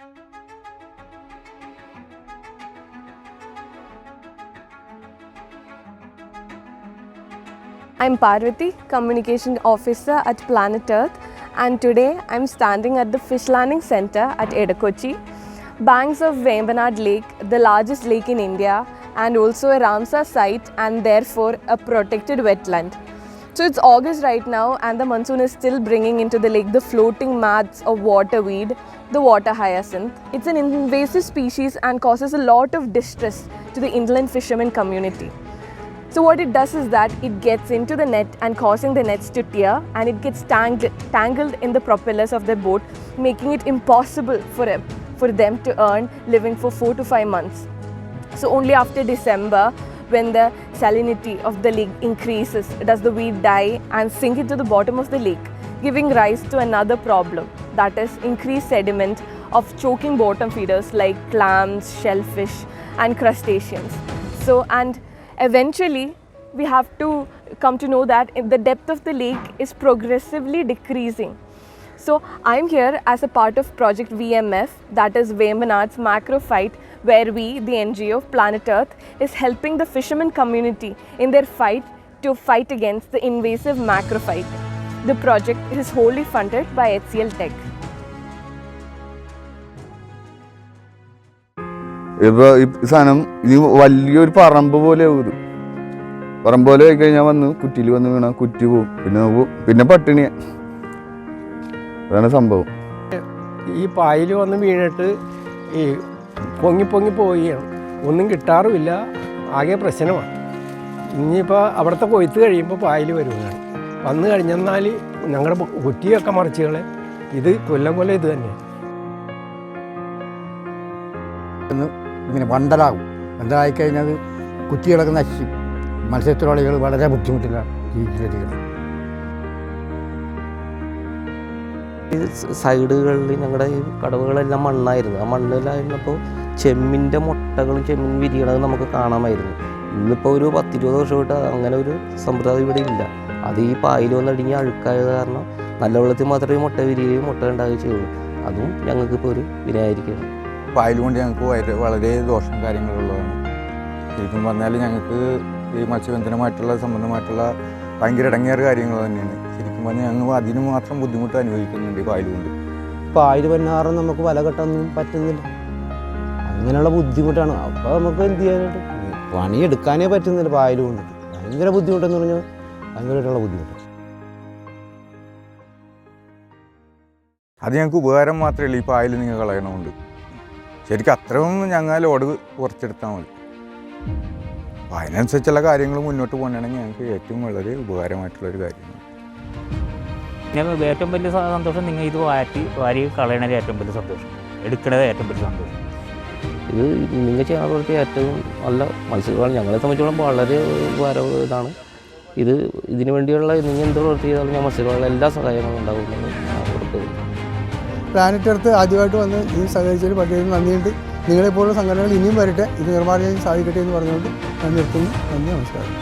I'm Parvati, Communication Officer at Planet Earth, and today I'm standing at the Fish Landing Center at Edakochi, banks of Vembanad Lake, the largest lake in India, and also a Ramsar site and therefore a protected wetland. So it's August right now and the monsoon is still bringing into the lake the floating mats of waterweed, the water hyacinth. It's an invasive species and causes a lot of distress to the inland fishermen community. So what it does is that it gets into the net and causing the nets to tear, and it gets tangled in the propellers of the boat, making it impossible for them to earn living for 4 to 5 months. So only after December, when the salinity of the lake increases, does the weed die and sink into the bottom of the lake, giving rise to another problem, that is increased sediment of choking bottom feeders like clams, shellfish and crustaceans. And eventually we have to come to know that the depth of the lake is progressively decreasing. So I'm here as a part of Project VMF, that is Vembanad's Macrophyte, where we, the NGO Planet Earth, is helping the fishermen community in their fight against the invasive macrophyte. The project is wholly funded by HCL Tech. വലിയൊരു പറമ്പ് പോലെ ആയി കഴിഞ്ഞാൽ വന്ന് കുറ്റിയിൽ വന്ന് വീണ കുറ്റി പോവും, പിന്നെ പട്ടിണിയാ. അതാണ് സംഭവം. ഈ പായൽ വന്ന് വീണിട്ട് ഈ പൊങ്ങി പോവുകയാണ്, ഒന്നും കിട്ടാറുമില്ല, ആകെ പ്രശ്നമാണ്. ഇനിയിപ്പോൾ അവിടുത്തെ കൊയ്ത്ത് കഴിയുമ്പോൾ പായൽ വരുന്നതാണ്. വന്നു കഴിഞ്ഞെന്നാൽ ഞങ്ങളുടെ കുറ്റിയൊക്കെ മറിച്ചുകളെ ഇത് കൊല്ലം ഇത് തന്നെയാണ്. ഇങ്ങനെ വണ്ടലായി കഴിഞ്ഞാൽ കുറ്റികളൊക്കെ നശിച്ചു. മത്സ്യത്തൊഴിലാളികൾ വളരെ ബുദ്ധിമുട്ടിലാണ് ജീവിക്കുന്നത്. ഈ സൈഡുകളിൽ ഞങ്ങളുടെ ഈ കടവുകളെല്ലാം മണ്ണായിരുന്നു. ആ മണ്ണിലായിരുന്നപ്പോൾ ചെമ്മിൻ്റെ മുട്ടകളും ചെമ്മീൻ വിരിയണത് നമുക്ക് കാണാമായിരുന്നു. ഇന്നിപ്പോൾ ഒരു 10-20 വർഷമായിട്ട് അങ്ങനെ ഒരു സമ്പ്രദായം ഇവിടെ ഇല്ല. അത് ഈ പായൽ വന്നടിഞ്ഞ് അഴുക്കായത് കാരണം നല്ല വെള്ളത്തിൽ മാത്രമേ മുട്ട വിരിയുകയും മുട്ട ഉണ്ടാകുകയും ചെയ്യുള്ളൂ. അതും ഞങ്ങൾക്കിപ്പോൾ ഒരു വിനയായിരിക്കുകയാണ്. പായൽ കൊണ്ട് ഞങ്ങൾക്ക് വളരെ ദോഷം കാര്യങ്ങളുള്ളതാണ്. ശരിക്കും പറഞ്ഞാൽ ഞങ്ങൾക്ക് ഈ മത്സ്യബന്ധനമായിട്ടുള്ള സംബന്ധമായിട്ടുള്ള ഭയങ്കര ഇടങ്ങേറ് കാര്യങ്ങൾ തന്നെയാണ്. ശരിക്കും പറഞ്ഞാൽ ഞങ്ങൾ അതിന് മാത്രം ബുദ്ധിമുട്ട് അനുഭവിക്കുന്നുണ്ട് പായൽ കൊണ്ട്. പായൽ പന്നാറും നമുക്ക് വല കെട്ടാനൊന്നും പറ്റുന്നില്ല, അങ്ങനെയുള്ള ബുദ്ധിമുട്ടാണ്. അപ്പോൾ നമുക്ക് എന്ത് ചെയ്യാനായിട്ട് പണിയെടുക്കാനേ പറ്റുന്നില്ല. പായൽ കൊണ്ട് ഭയങ്കര ബുദ്ധിമുട്ടെന്ന് പറഞ്ഞാൽ ഭയങ്കരമായിട്ടുള്ള ബുദ്ധിമുട്ട്. അത് ഞങ്ങൾക്ക് ഉപകാരം മാത്രമല്ല, ഈ പായൽ നിങ്ങൾ കളയണമുണ്ട്. ശരിക്കും അത്രയും ഞങ്ങൾ ലോഡ് കുറച്ചെടുത്താൽ മതി. അപ്പോൾ അതിനനുസരിച്ചുള്ള കാര്യങ്ങൾ മുന്നോട്ട് പോകണമെങ്കിൽ ഞങ്ങൾക്ക് ഏറ്റവും വളരെ ഉപകാരമായിട്ടുള്ളൊരു കാര്യമാണ്. ഞങ്ങൾക്ക് ഏറ്റവും വലിയ സന്തോഷം നിങ്ങൾ ഇത് വാരി കളയണത് ഏറ്റവും വലിയ സന്തോഷം, എടുക്കണത് ഏറ്റവും വലിയ സന്തോഷം. ഇത് നിങ്ങൾ ചെയ്യാൻ പ്രവൃത്തി ഏറ്റവും നല്ല മത്സ്യബന്ധനം ഞങ്ങളെ സംബന്ധിച്ചോളം വളരെ ഉപകാരം ഇതാണ്. ഇതിനു വേണ്ടിയുള്ള നിങ്ങൾ എന്ത് പ്രവൃത്തി ചെയ്താലും ഞാൻ മത്സ്യബന്ധനം എല്ലാ സഹായങ്ങളും ഉണ്ടാകുമെന്ന് അവർക്ക്. പ്ലാനറ്റ് എർത്ത് ആദ്യമായിട്ട് വന്ന് ഈ സഹകരിച്ചതിൽ പദ്ധതി നന്ദിയുണ്ട്. നിങ്ങളെപ്പോലുള്ള സംഘടനകൾ ഇനിയും വരട്ടെ, ഇത് നിർമ്മാർജ്ജനം സാധിക്കട്ടെ എന്ന് പറഞ്ഞുകൊണ്ട് ഞാൻ നിർത്തുന്നു. നന്ദി, നമസ്കാരം.